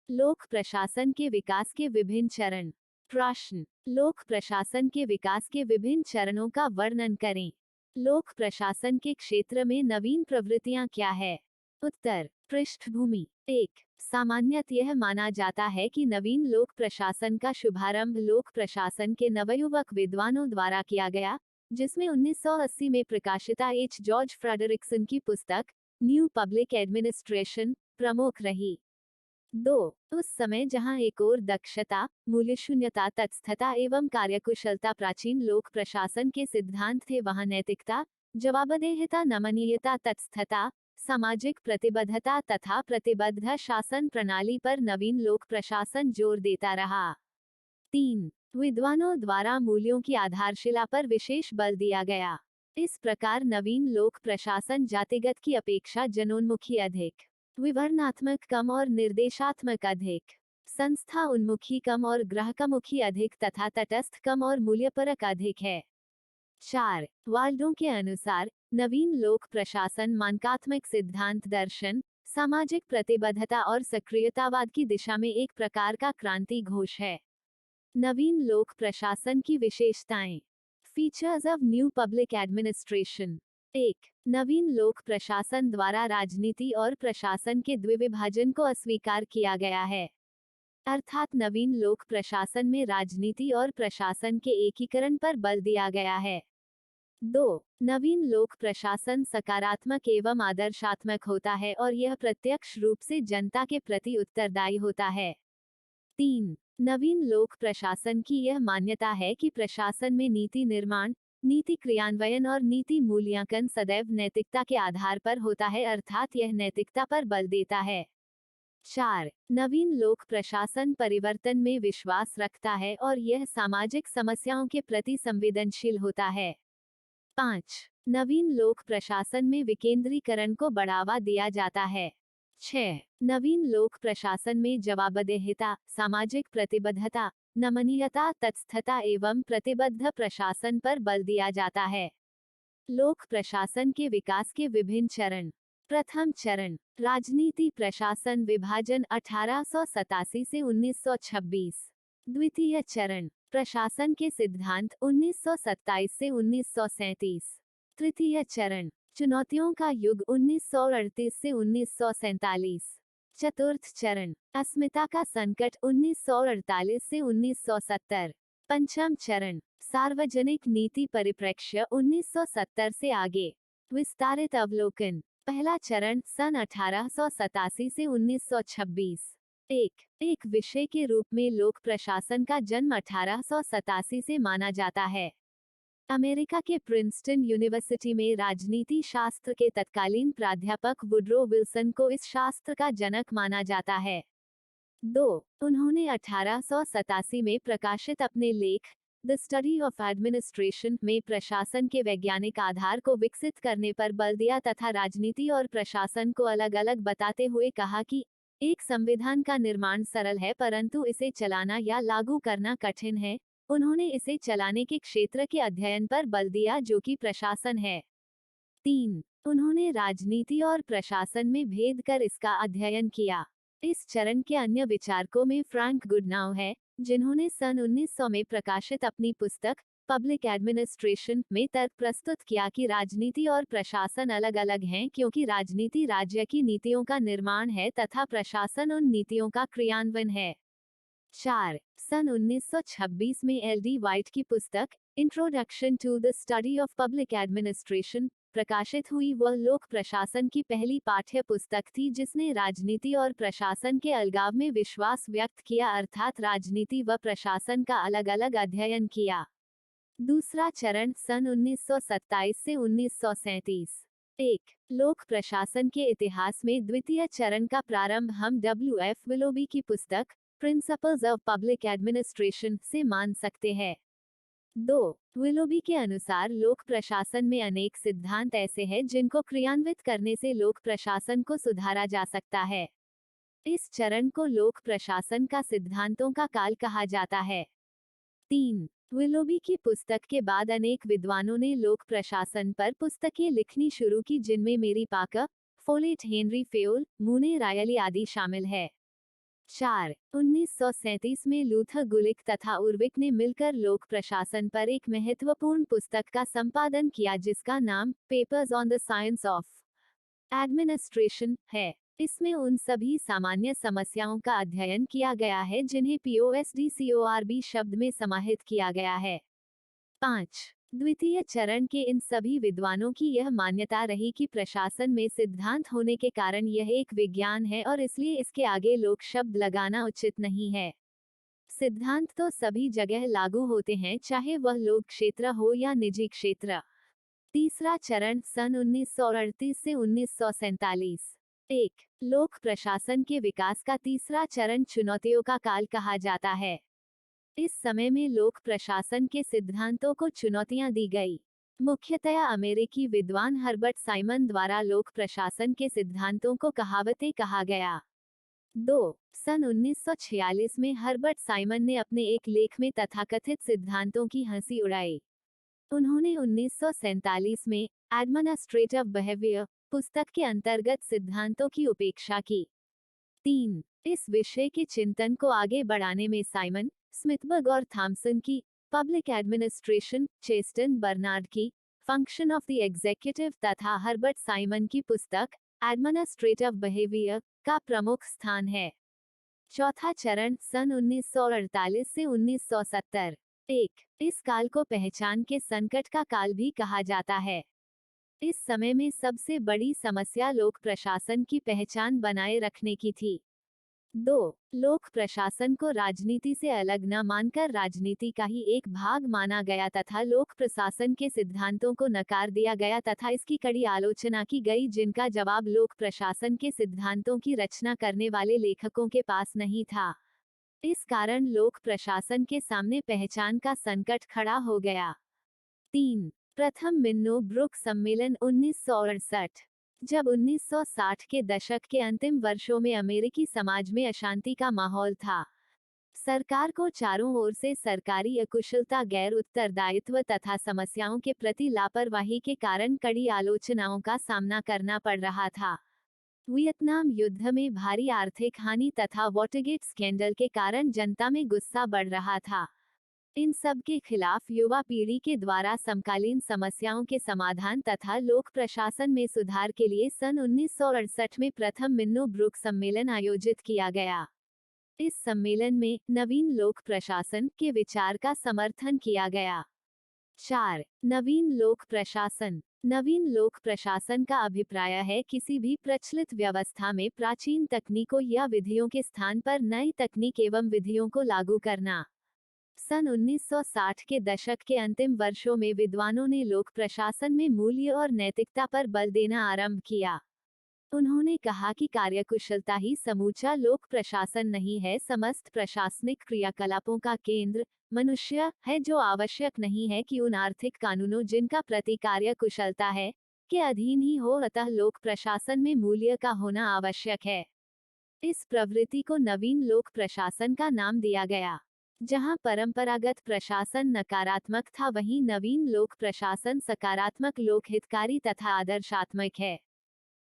लोक प्रशासन के विकास के विभिन्न चरण। प्रश्न, लोक प्रशासन के विकास के विभिन्न चरणों का वर्णन करें। लोक प्रशासन के क्षेत्र में नवीन प्रवृत्तियां क्या है? उत्तर, पृष्ठभूमि। 1. सामान्यतः यह माना जाता है कि नवीन लोक प्रशासन का शुभारंभ लोक प्रशासन के नवयुवक विद्वानों द्वारा किया गया, जिसमें 1980 में प्रकाशिता एच. जॉर्ज फ्रेडरिक्सन की पुस्तक न्यू पब्लिक एडमिनिस्ट्रेशन प्रमुख रही। 2. उस समय जहां एक ओर दक्षता, मूल्यशून्यता, तटस्थता एवं कार्यकुशलता प्राचीन लोक प्रशासन के सिद्धांत थे, वहां नैतिकता, जवाबदेहिता, नमनीयता, तटस्थता, सामाजिक प्रतिबद्धता तथा प्रतिबद्ध शासन प्रणाली पर नवीन लोक प्रशासन जोर देता रहा। 3. विद्वानों द्वारा मूल्यों की आधारशिला पर विशेष बल दिया गया। इस प्रकार नवीन लोक प्रशासन जातिगत की अपेक्षा जनोन्मुखी अधिक, विवरणात्मक कम और निर्देशात्मक अधिक, संस्था उन्मुखी कम और ग्राहकमुखी अधिक तथा तटस्थ कम और मूल्यपरक अधिक है। 4. वाल्डो के अनुसार नवीन लोक प्रशासन मानकात्मक सिद्धांत दर्शन, सामाजिक प्रतिबद्धता और सक्रियतावाद की दिशा में एक प्रकार का क्रांति घोष है। नवीन लोक प्रशासन की विशेषताएं। Features of new public administration. 1. नवीन लोक प्रशासन द्वारा राजनीति और प्रशासन के द्विविभाजन को अस्वीकार किया गया है, अर्थात नवीन लोक प्रशासन में राजनीति और प्रशासन के एकीकरण पर बल दिया गया है। 2. नवीन लोक प्रशासन सकारात्मक एवं आदर्शात्मक होता है और यह प्रत्यक्ष रूप से जनता के प्रति उत्तरदायी होता है। 3. नवीन लोक प्रशासन की यह मान्यता है कि प्रशासन में नीति निर्माण, नीति क्रियान्वयन और नीति मूल्यांकन सदैव नैतिकता के आधार पर होता है, अर्थात यह नैतिकता पर बल देता है। 4. नवीन लोक प्रशासन परिवर्तन में विश्वास रखता है और यह सामाजिक समस्याओं के प्रति संवेदनशील होता है। 5. नवीन लोक प्रशासन में विकेंद्रीकरण को बढ़ावा दिया जाता है। 6. नवीन लोक प्रशासन में जवाबदेहिता, सामाजिक प्रतिबद्धता, नमनीयता, तटस्थता एवं प्रतिबद्ध प्रशासन पर बल दिया जाता है। लोक प्रशासन के विकास के विभिन्न चरण। प्रथम चरण, राजनीति प्रशासन विभाजन 1887 से 1926। द्वितीय चरण, प्रशासन के सिद्धांत 1927 से 1937। तृतीय चरण, चुनौतियों का युग 1938 से 1947। चतुर्थ चरण, अस्मिता का संकट 1948 से 1970। पंचम चरण, सार्वजनिक नीति परिप्रेक्ष्य 1970 से आगे। विस्तारित अवलोकन। पहला चरण सन 1887 से 1926। एक विषय के रूप में लोक प्रशासन का जन्म 1887 से माना जाता है। अमेरिका के प्रिंसटन यूनिवर्सिटी में राजनीति शास्त्र के तत्कालीन प्राध्यापक वुडरो विल्सन को इस शास्त्र का जनक माना जाता है। 2. उन्होंने 1887 में प्रकाशित अपने लेख द स्टडी ऑफ एडमिनिस्ट्रेशन में प्रशासन के वैज्ञानिक आधार को विकसित करने पर बल दिया तथा राजनीति और प्रशासन को अलग अलग बताते हुए कहा कि एक संविधान का निर्माण सरल है परंतु इसे चलाना या लागू करना कठिन है। उन्होंने इसे चलाने के क्षेत्र के अध्ययन पर बल दिया जो कि प्रशासन है। 3. उन्होंने राजनीति और प्रशासन में भेद कर इसका अध्ययन किया। इस चरण के अन्य विचारकों में फ्रैंक गुडनाउ है, जिन्होंने सन 1900 में प्रकाशित अपनी पुस्तक पब्लिक एडमिनिस्ट्रेशन में तर्क प्रस्तुत किया कि राजनीति और प्रशासन अलग अलग हैं क्योंकि राजनीति राज्य की नीतियों का निर्माण है तथा प्रशासन उन नीतियों का क्रियान्वयन है। 4. सन 1926 में एल.डी. वाइट की पुस्तक introduction to the study of public administration प्रकाशित हुई। वह लोक प्रशासन की पहली पाठ्य पुस्तक थी जिसने राजनीति और प्रशासन के अलगाव में विश्वास व्यक्त किया, अर्थात राजनीति व प्रशासन का अलग अलग अध्ययन किया। दूसरा चरण सन 1927 से 1937। 1. लोक प्रशासन के इतिहास में द्वितीय चरण का प्रारंभ हम W.F. विलोबी की पुस्तक प्रिंसिपल्स ऑफ पब्लिक एडमिनिस्ट्रेशन से मान सकते हैं। 2. विलोबी के अनुसार लोक प्रशासन में अनेक सिद्धांत ऐसे हैं जिनको क्रियान्वित करने से लोक प्रशासन को सुधारा जा सकता है। इस चरण को लोक प्रशासन का सिद्धांतों का काल कहा जाता है। 3. विलोबी की पुस्तक के बाद अनेक विद्वानों ने लोक प्रशासन पर पुस्तकें लिखनी शुरू की जिनमें मेरी पाकर, फोलेट, हेनरी फेयोल, मूने रायली आदि शामिल है। 4. 1937 में लूथर गुलिक तथा उर्विक ने मिलकर लोक प्रशासन पर एक महत्वपूर्ण पुस्तक का संपादन किया जिसका नाम papers on the science of administration है। इसमें उन सभी सामान्य समस्याओं का अध्ययन किया गया है जिन्हें POSDCORB शब्द में समाहित किया गया है। 5. द्वितीय चरण के इन सभी विद्वानों की यह मान्यता रही कि प्रशासन में सिद्धांत होने के कारण यह एक विज्ञान है और इसलिए इसके आगे लोक शब्द लगाना उचित नहीं है। सिद्धांत तो सभी जगह लागू होते हैं, चाहे वह लोक क्षेत्र हो या निजी क्षेत्र। तीसरा चरण सन 1938 से 1947। 1. लोक प्रशासन के विकास का तीसरा चरण चुनौतियों का काल कहा जाता है। इस समय में लोक प्रशासन के सिद्धांतों को चुनौतियां दी गई। मुख्यतया अमेरिकी विद्वान हर्बर्ट साइमन द्वारा लोक प्रशासन के सिद्धांतों को कहावतें कहा गया। 2. सन 1946 में हर्बर्ट साइमन ने अपने एक लेख में तथाकथित सिद्धांतों की हंसी उड़ाई। उन्होंने 1947 में एडमिनिस्ट्रेटिव बिहेवियर पुस्तक के अंतर्गत सिद्धांतों की उपेक्षा की। 3. इस विषय के चिंतन को आगे बढ़ाने में साइमन, स्मिथबर्ग और थॉमसन की पब्लिक एडमिनिस्ट्रेशन, चेस्टन बर्नार्ड की फंक्शन ऑफ द एग्जीक्यूटिव तथा हर्बर्ट साइमन की पुस्तक एडमिनिस्ट्रेटिव बिहेवियर का प्रमुख स्थान है। चौथा चरण सन 1948 से 1970। 1. इस काल को पहचान के संकट का काल भी कहा जाता है। इस समय में सबसे बड़ी समस्या लोक प्रशासन की पहचान बनाए रखने की थी। 2. लोक प्रशासन को राजनीति से अलग न मानकर राजनीति का ही एक भाग माना गया तथा लोक प्रशासन के सिद्धांतों को नकार दिया गया तथा इसकी कड़ी आलोचना की गई जिनका जवाब लोक प्रशासन के सिद्धांतों की रचना करने वाले लेखकों के पास नहीं था। इस कारण लोक प्रशासन के सामने पहचान का संकट खड़ा हो गया। 3. प्रथम मिन्नो ब्रुक सम्मेलन 1968। जब 1960 के दशक के अंतिम वर्षों में अमेरिकी समाज में अशांति का माहौल था, सरकार को चारों ओर से सरकारी अकुशलता, गैर उत्तरदायित्व तथा समस्याओं के प्रति लापरवाही के कारण कड़ी आलोचनाओं का सामना करना पड़ रहा था। वियतनाम युद्ध में भारी आर्थिक हानि तथा वाटरगेट स्कैंडल के कारण जनता में गुस्सा बढ़ रहा था। इन सब के खिलाफ युवा पीढ़ी के द्वारा समकालीन समस्याओं के समाधान तथा लोक प्रशासन में सुधार के लिए सन 1968 में प्रथम मिन्नो ब्रुक सम्मेलन आयोजित किया गया। इस सम्मेलन में नवीन लोक प्रशासन के विचार का समर्थन किया गया। 4. नवीन लोक प्रशासन। नवीन लोक प्रशासन का अभिप्राय है किसी भी प्रचलित व्यवस्था में प्राचीन तकनीकों या विधियों के स्थान पर नई तकनीक एवं विधियों को लागू करना। सन 1960 के दशक के अंतिम वर्षों में विद्वानों ने लोक प्रशासन में मूल्य और नैतिकता पर बल देना आरंभ किया। उन्होंने कहा कि कार्यकुशलता ही समूचा लोक प्रशासन नहीं है, समस्त प्रशासनिक क्रियाकलापों का केंद्र मनुष्य है, जो आवश्यक नहीं है कि उन आर्थिक कानूनों जिनका प्रति कार्यकुशलता है के अधीन ही हो, अतः लोक प्रशासन में मूल्य का होना आवश्यक है। इस प्रवृत्ति को नवीन लोक प्रशासन का नाम दिया गया। जहां परंपरागत प्रशासन नकारात्मक था, वहीं नवीन लोक प्रशासन सकारात्मक, लोकहितकारी तथा आदर्शात्मक है।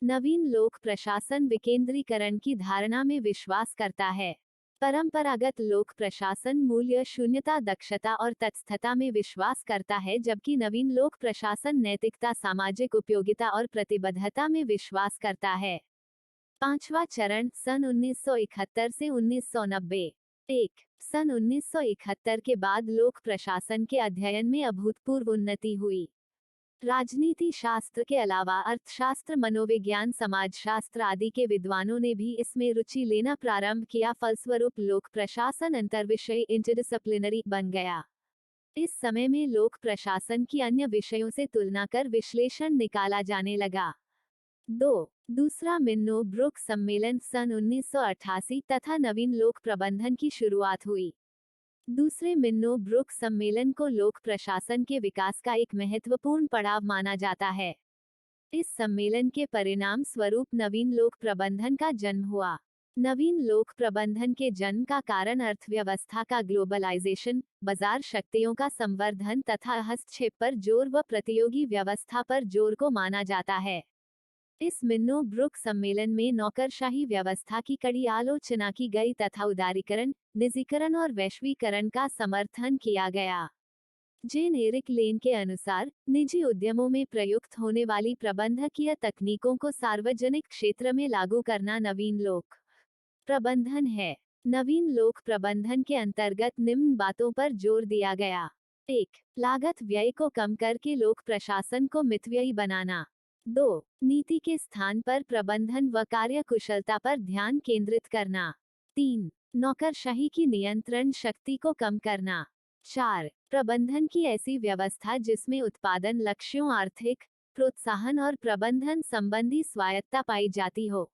नवीन लोक प्रशासन विकेंद्रीकरण की धारणा में विश्वास करता है। परंपरागत लोक प्रशासन मूल्य शून्यता, दक्षता और तटस्थता में विश्वास करता है, जबकि नवीन लोक प्रशासन नैतिकता, सामाजिक उपयोगिता और प्रतिबद्धता में विश्वास करता है। पांचवा चरण सन 1971 से 1990। 1. सन 1971 के बाद लोक प्रशासन के अध्ययन में अभूतपूर्व उन्नति हुई। राजनीति शास्त्र के अलावा अर्थशास्त्र, मनोविज्ञान, समाजशास्त्र आदि के विद्वानों ने भी इसमें रुचि लेना प्रारंभ किया। फलस्वरूप लोक प्रशासन अंतर्विषय इंटरडिसिप्लिनरी बन गया। इस समय में लोक प्रशासन की अन्य विषयों से तुलना कर विश्लेषण निकाला जाने लगा। 2. दूसरा मिन्नो ब्रुक सम्मेलन सन 1988 तथा नवीन लोक प्रबंधन की शुरुआत हुई। दूसरे मिन्नो ब्रुक सम्मेलन को लोक प्रशासन के विकास का एक महत्वपूर्ण पड़ाव माना जाता है। इस सम्मेलन के परिणाम स्वरूप नवीन लोक प्रबंधन का जन्म हुआ। नवीन लोक प्रबंधन के जन्म का कारण अर्थव्यवस्था का ग्लोबलाइजेशन, बाजार शक्तियों का संवर्धन तथा हस्तक्षेप पर जोर व प्रतियोगी व्यवस्था पर जोर को माना जाता है। इस मिन्नो ब्रुक सम्मेलन में नौकरशाही व्यवस्था की कड़ी आलोचना की गई तथा उदारीकरण, निजीकरण और वैश्वीकरण का समर्थन किया गया। जेन एरिक लेन के अनुसार, निजी उद्यमों में प्रयुक्त होने वाली प्रबंधकीय तकनीकों को सार्वजनिक क्षेत्र में लागू करना नवीन लोक प्रबंधन है। नवीन लोक प्रबंधन के अंतर्गत निम्न बातों पर जोर दिया गया। 1. लागत व्यय को कम करके लोक प्रशासन को मितव्ययी बनाना। 2. नीति के स्थान पर प्रबंधन व कार्य कुशलता पर ध्यान केंद्रित करना। 3. नौकरशाही की नियंत्रण शक्ति को कम करना। 4. प्रबंधन की ऐसी व्यवस्था जिसमें उत्पादन लक्ष्यों, आर्थिक प्रोत्साहन और प्रबंधन संबंधी स्वायत्ता पाई जाती हो।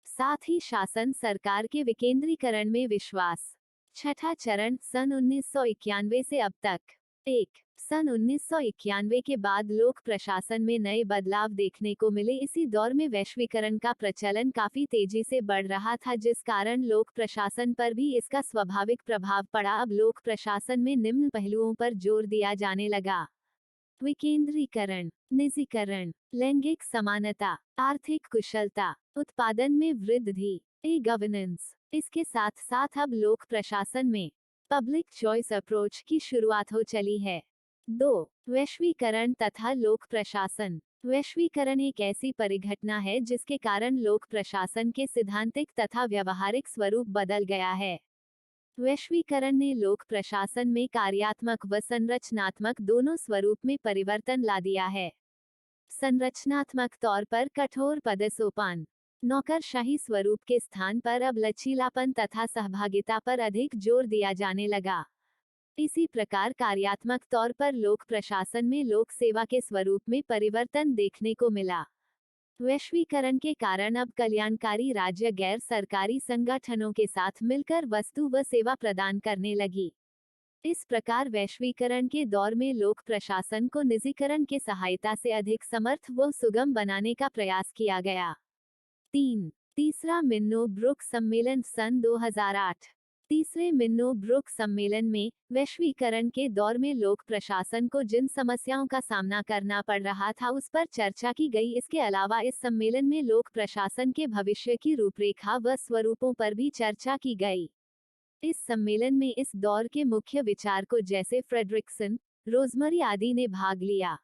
साथ ही शासन सरकार के विकेंद्रीकरण में विश्वास। छठा चरण सन 1991 से अब तक। 1. सन 1991 के बाद लोक प्रशासन में नए बदलाव देखने को मिले। इसी दौर में वैश्वीकरण का प्रचलन काफी तेजी से बढ़ रहा था, जिस कारण लोक प्रशासन पर भी इसका स्वाभाविक प्रभाव पड़ा। अब लोक प्रशासन में निम्न पहलुओं पर जोर दिया जाने लगा: विकेंद्रीकरण, निजीकरण, लैंगिक समानता, आर्थिक कुशलता, उत्पादन में वृद्धि, गवर्नेंस। इसके साथ साथ अब लोक प्रशासन में पब्लिक चॉइस अप्रोच की शुरुआत हो चली है। 2. वैश्वीकरण तथा लोक प्रशासन। वैश्वीकरण एक ऐसी परिघटना है जिसके कारण लोक प्रशासन के सिद्धांतिक तथा व्यवहारिक स्वरूप बदल गया है। वैश्वीकरण ने लोक प्रशासन में कार्यात्मक व संरचनात्मक दोनों स्वरूप में परिवर्तन ला दिया है। संरचनात्मक तौर पर कठोर पदसोपान, नौकरशाही स्वरूप के स्थान पर अब लचीलापन तथा सहभागिता पर अधिक जोर दिया जाने लगा। इसी प्रकार कार्यात्मक तौर पर लोक प्रशासन में लोक सेवा के स्वरूप में परिवर्तन देखने को मिला। वैश्वीकरण के कारण अब कल्याणकारी राज्य गैर सरकारी संगठनों के साथ मिलकर वस्तु व सेवा प्रदान करने लगी। इस प्रकार वैश्वीकरण के दौर में लोक प्रशासन को निजीकरण के सहायता से अधिक समर्थ व सुगम बनाने का प्रयास किया गया। 3. तीसरा मिन्नो ब्रुक सम्मेलन सन 2008। तीसरे मिन्नो ब्रुक सम्मेलन में वैश्वीकरण के दौर में लोक प्रशासन को जिन समस्याओं का सामना करना पड़ रहा था उस पर चर्चा की गई। इसके अलावा इस सम्मेलन में लोक प्रशासन के भविष्य की रूपरेखा व स्वरूपों पर भी चर्चा की गई। इस सम्मेलन में इस दौर के मुख्य विचारकों जैसे फ्रेडरिक्सन, रोजमरी आदि ने भाग लिया।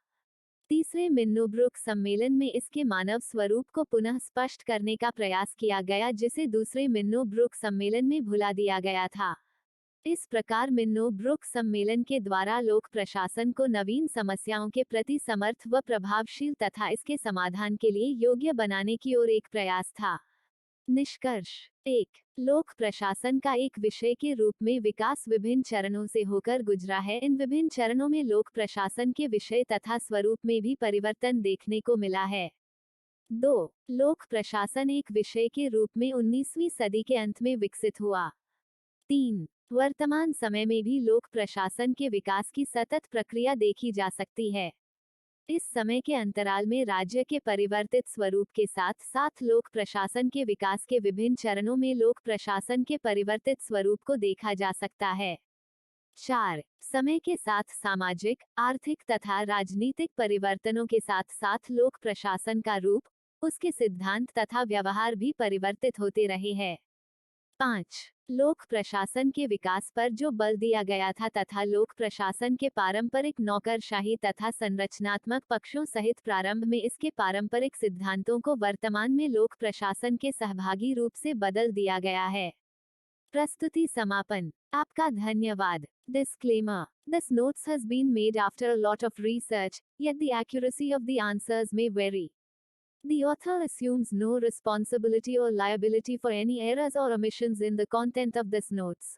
तीसरे मिन्नो ब्रुक सम्मेलन में इसके मानव स्वरूप को पुनः स्पष्ट करने का प्रयास किया गया, जिसे दूसरे मिन्नो ब्रुक सम्मेलन में भुला दिया गया था। इस प्रकार मिन्नो ब्रुक सम्मेलन के द्वारा लोक प्रशासन को नवीन समस्याओं के प्रति समर्थ व प्रभावशील तथा इसके समाधान के लिए योग्य बनाने की ओर एक प्रयास था। निष्कर्ष: 1. लोक प्रशासन का एक विषय के रूप में विकास विभिन्न चरणों से होकर गुजरा है। इन विभिन्न चरणों में लोक प्रशासन के विषय तथा स्वरूप में भी परिवर्तन देखने को मिला है। 2. लोक प्रशासन एक विषय के रूप में 19वीं सदी के अंत में विकसित हुआ। 3. वर्तमान समय में भी लोक प्रशासन के विकास की सतत प्रक्रिया देखी जा सकती है। इस समय के अंतराल में राज्य के परिवर्तित स्वरूप के साथ साथ लोक प्रशासन के विकास के विभिन्न चरणों में लोक प्रशासन के परिवर्तित स्वरूप को देखा जा सकता है। 4. समय के साथ सामाजिक, आर्थिक तथा राजनीतिक परिवर्तनों के साथ साथ लोक प्रशासन का रूप, उसके सिद्धांत तथा व्यवहार भी परिवर्तित होते रहे हैं। 5. लोक प्रशासन के विकास पर जो बल दिया गया था तथा लोक प्रशासन के पारंपरिक नौकरशाही तथा संरचनात्मक पक्षों सहित प्रारंभ में इसके पारंपरिक सिद्धांतों को वर्तमान में लोक प्रशासन के सहभागी रूप से बदल दिया गया है। प्रस्तुति समापन। आपका धन्यवाद। Disclaimer: This notes has been made after a lot of research, yet the accuracy of the answers may vary. The author assumes no responsibility or liability for any errors or omissions in the content of this notes.